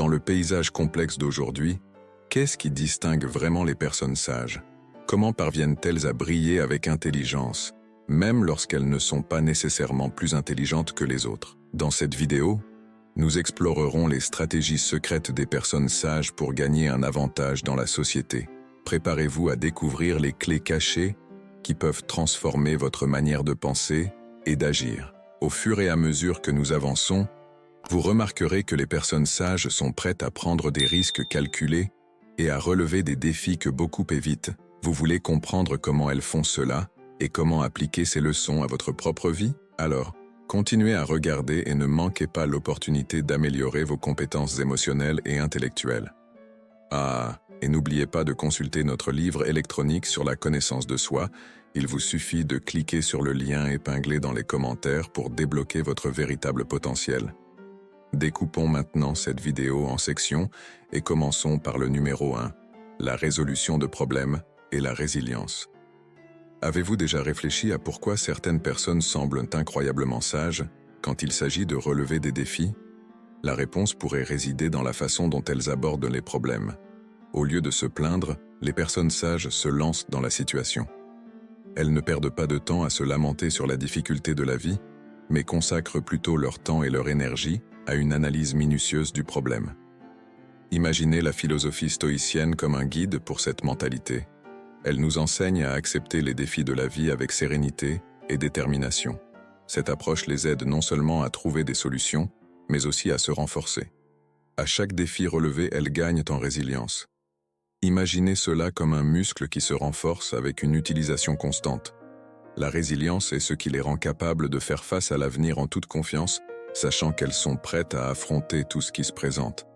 Dans le paysage complexe d'aujourd'hui, qu'est-ce qui distingue vraiment les personnes sages? Comment parviennent-elles à briller avec intelligence, même lorsqu'elles ne sont pas nécessairement plus intelligentes que les autres? Dans cette vidéo, nous explorerons les stratégies secrètes des personnes sages pour gagner un avantage dans la société. Préparez-vous à découvrir les clés cachées qui peuvent transformer votre manière de penser et d'agir. Au fur et à mesure que nous avançons, vous remarquerez que les personnes sages sont prêtes à prendre des risques calculés et à relever des défis que beaucoup évitent. Vous voulez comprendre comment elles font cela et comment appliquer ces leçons à votre propre vie? Alors, continuez à regarder et ne manquez pas l'opportunité d'améliorer vos compétences émotionnelles et intellectuelles. Et n'oubliez pas de consulter notre livre électronique sur la connaissance de soi. Il vous suffit de cliquer sur le lien épinglé dans les commentaires pour débloquer votre véritable potentiel. Découpons maintenant cette vidéo en sections et commençons par le numéro 1, la résolution de problèmes et la résilience. Avez-vous déjà réfléchi à pourquoi certaines personnes semblent incroyablement sages quand il s'agit de relever des défis? La réponse pourrait résider dans la façon dont elles abordent les problèmes. Au lieu de se plaindre, les personnes sages se lancent dans la situation. Elles ne perdent pas de temps à se lamenter sur la difficulté de la vie, mais consacrent plutôt leur temps et leur énergie à une analyse minutieuse du problème. Imaginez la philosophie stoïcienne comme un guide pour cette mentalité. Elle nous enseigne à accepter les défis de la vie avec sérénité et détermination. Cette approche les aide non seulement à trouver des solutions, mais aussi à se renforcer. À chaque défi relevé, elles gagnent en résilience. Imaginez cela comme un muscle qui se renforce avec une utilisation constante. La résilience est ce qui les rend capables de faire face à l'avenir en toute confiance, sachant qu'elles sont prêtes à affronter tout ce qui se présente.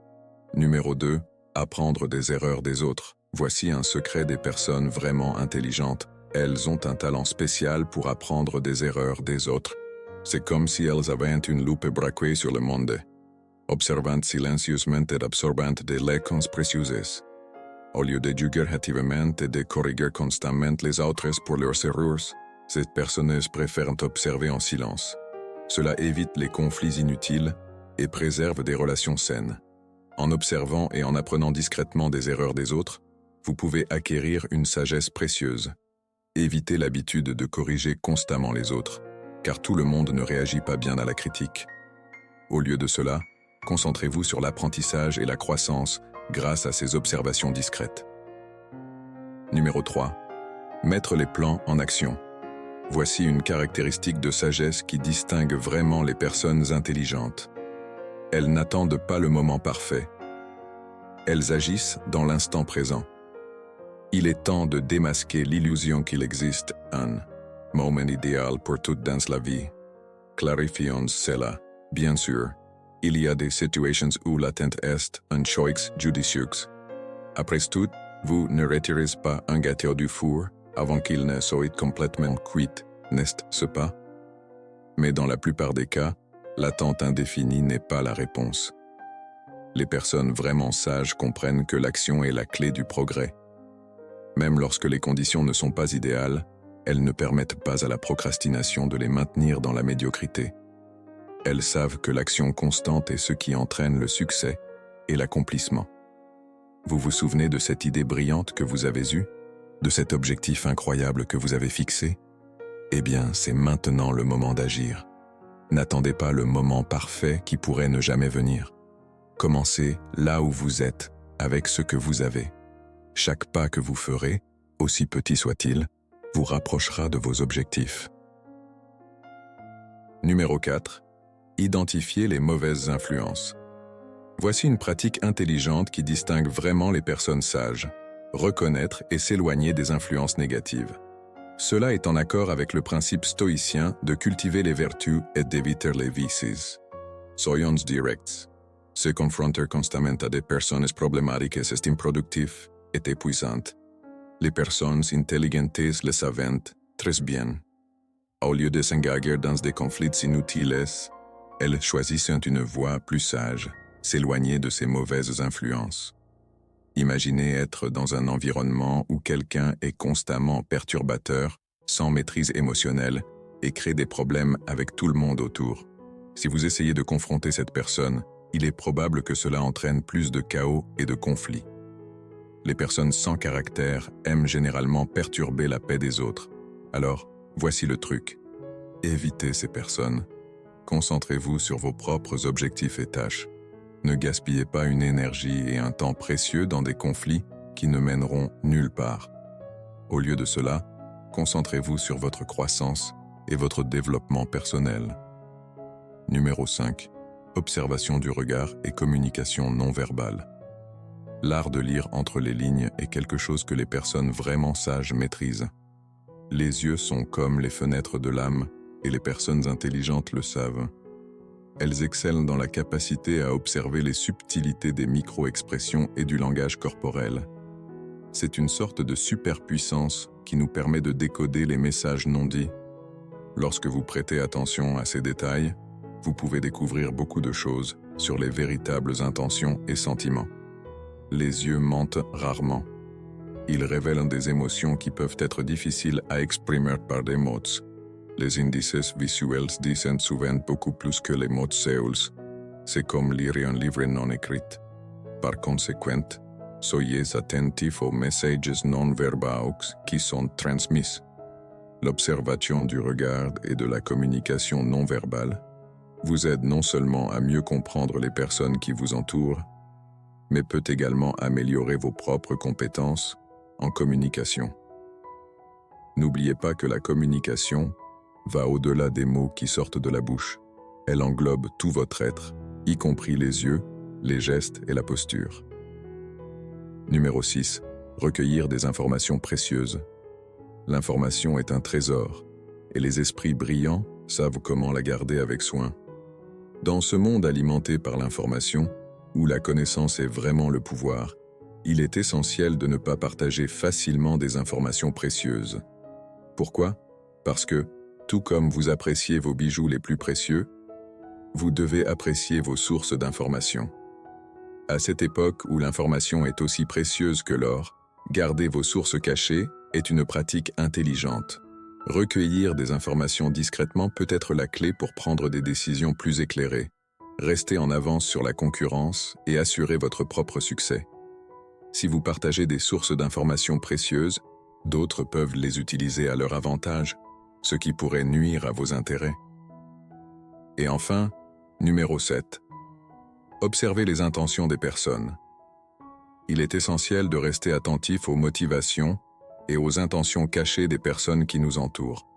Numéro 2. Apprendre des erreurs des autres. Voici un secret des personnes vraiment intelligentes. Elles ont un talent spécial pour apprendre des erreurs des autres. C'est comme si elles avaient une loupe braquée sur le monde, observant silencieusement et absorbant des leçons précieuses. Au lieu de juger hâtivement et de corriger constamment les autres pour leurs erreurs, ces personnes préfèrent observer en silence. Cela évite les conflits inutiles et préserve des relations saines. En observant et en apprenant discrètement des erreurs des autres, vous pouvez acquérir une sagesse précieuse. Évitez l'habitude de corriger constamment les autres, car tout le monde ne réagit pas bien à la critique. Au lieu de cela, concentrez-vous sur l'apprentissage et la croissance grâce à ces observations discrètes. Numéro 3. Mettre les plans en action. Voici une caractéristique de sagesse qui distingue vraiment les personnes intelligentes. Elles n'attendent pas le moment parfait. Elles agissent dans l'instant présent. Il est temps de démasquer l'illusion qu'il existe un moment idéal pour tout dans la vie. Clarifions cela. Bien sûr, il y a des situations où l'attente est un choix judicieux. Après tout, vous ne retirez pas un gâteau du four avant qu'il ne soit complètement cuit, n'est-ce pas? Mais dans la plupart des cas, l'attente indéfinie n'est pas la réponse. Les personnes vraiment sages comprennent que l'action est la clé du progrès. Même lorsque les conditions ne sont pas idéales, elles ne permettent pas à la procrastination de les maintenir dans la médiocrité. Elles savent que l'action constante est ce qui entraîne le succès et l'accomplissement. Vous vous souvenez de cette idée brillante que vous avez eue? De cet objectif incroyable que vous avez fixé? Eh bien, c'est maintenant le moment d'agir. N'attendez pas le moment parfait qui pourrait ne jamais venir. Commencez là où vous êtes, avec ce que vous avez. Chaque pas que vous ferez, aussi petit soit-il, vous rapprochera de vos objectifs. Numéro 4. Identifier les mauvaises influences. Voici une pratique intelligente qui distingue vraiment les personnes sages. Reconnaître et s'éloigner des influences négatives. Cela est en accord avec le principe stoïcien de cultiver les vertus et d'éviter les vices. Soyons directs. Se confronter constamment à des personnes problématiques est improductif et épuisant. Les personnes intelligentes le savent très bien. Au lieu de s'engager dans des conflits inutiles, elles choisissent une voie plus sage, s'éloigner de ces mauvaises influences. Imaginez être dans un environnement où quelqu'un est constamment perturbateur, sans maîtrise émotionnelle, et crée des problèmes avec tout le monde autour. Si vous essayez de confronter cette personne, il est probable que cela entraîne plus de chaos et de conflits. Les personnes sans caractère aiment généralement perturber la paix des autres. Alors, voici le truc. Évitez ces personnes. Concentrez-vous sur vos propres objectifs et tâches. Ne gaspillez pas une énergie et un temps précieux dans des conflits qui ne mèneront nulle part. Au lieu de cela, concentrez-vous sur votre croissance et votre développement personnel. Numéro 5. Observation du regard et communication non verbale. L'art de lire entre les lignes est quelque chose que les personnes vraiment sages maîtrisent. Les yeux sont comme les fenêtres de l'âme et les personnes intelligentes le savent. Elles excellent dans la capacité à observer les subtilités des micro-expressions et du langage corporel. C'est une sorte de superpuissance qui nous permet de décoder les messages non dits. Lorsque vous prêtez attention à ces détails, vous pouvez découvrir beaucoup de choses sur les véritables intentions et sentiments. Les yeux mentent rarement. Ils révèlent des émotions qui peuvent être difficiles à exprimer par des mots. Les indices visuels disent souvent beaucoup plus que les mots seuls. C'est comme lire un livre non écrit. Par conséquent, soyez attentifs aux messages non verbaux qui sont transmis. L'observation du regard et de la communication non verbale vous aide non seulement à mieux comprendre les personnes qui vous entourent, mais peut également améliorer vos propres compétences en communication. N'oubliez pas que la communication va au-delà des mots qui sortent de la bouche. Elle englobe tout votre être, y compris les yeux, les gestes et la posture. Numéro 6. Recueillir des informations précieuses. L'information est un trésor, et les esprits brillants savent comment la garder avec soin. Dans ce monde alimenté par l'information, où la connaissance est vraiment le pouvoir, il est essentiel de ne pas partager facilement des informations précieuses. Pourquoi? Parce que, tout comme vous appréciez vos bijoux les plus précieux, vous devez apprécier vos sources d'informations. À cette époque où l'information est aussi précieuse que l'or, garder vos sources cachées est une pratique intelligente. Recueillir des informations discrètement peut être la clé pour prendre des décisions plus éclairées. Restez en avance sur la concurrence et assurez votre propre succès. Si vous partagez des sources d'informations précieuses, d'autres peuvent les utiliser à leur avantage, ce qui pourrait nuire à vos intérêts. Et enfin, numéro 7. Observez les intentions des personnes. Il est essentiel de rester attentif aux motivations et aux intentions cachées des personnes qui nous entourent.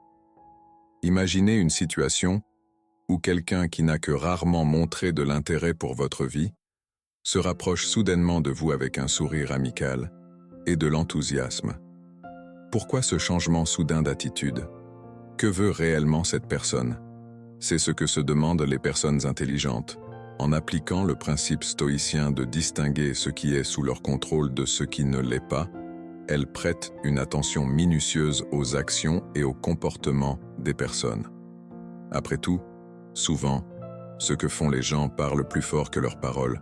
Imaginez une situation où quelqu'un qui n'a que rarement montré de l'intérêt pour votre vie se rapproche soudainement de vous avec un sourire amical et de l'enthousiasme. Pourquoi ce changement soudain d'attitude? Que veut réellement cette personne? C'est ce que se demandent les personnes intelligentes, en appliquant le principe stoïcien de distinguer ce qui est sous leur contrôle de ce qui ne l'est pas. Elles prêtent une attention minutieuse aux actions et aux comportements des personnes. Après tout, souvent, ce que font les gens parle plus fort que leurs paroles.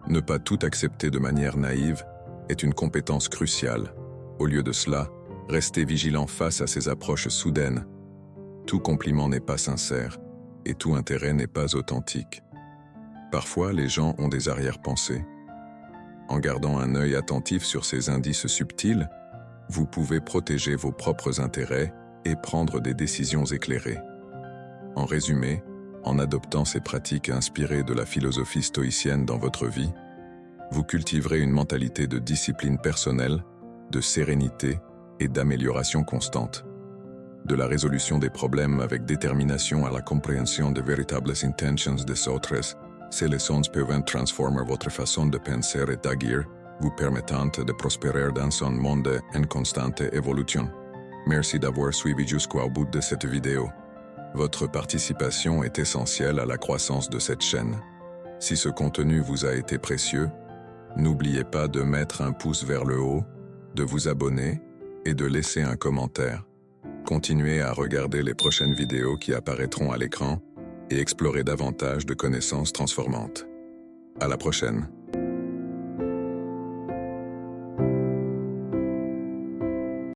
Ne pas tout accepter de manière naïve est une compétence cruciale. Au lieu de cela, restez vigilant face à ces approches soudaines. Tout compliment n'est pas sincère et tout intérêt n'est pas authentique. Parfois, les gens ont des arrière-pensées. En gardant un œil attentif sur ces indices subtils, vous pouvez protéger vos propres intérêts et prendre des décisions éclairées. En résumé, en adoptant ces pratiques inspirées de la philosophie stoïcienne dans votre vie, vous cultiverez une mentalité de discipline personnelle, de sérénité et d'amélioration constante. De la résolution des problèmes avec détermination à la compréhension des véritables intentions des autres, ces leçons peuvent transformer votre façon de penser et d'agir, vous permettant de prospérer dans un monde en constante évolution. Merci d'avoir suivi jusqu'au bout de cette vidéo. Votre participation est essentielle à la croissance de cette chaîne. Si ce contenu vous a été précieux, n'oubliez pas de mettre un pouce vers le haut, de vous abonner et de laisser un commentaire. Continuez à regarder les prochaines vidéos qui apparaîtront à l'écran et explorer davantage de connaissances transformantes. À la prochaine.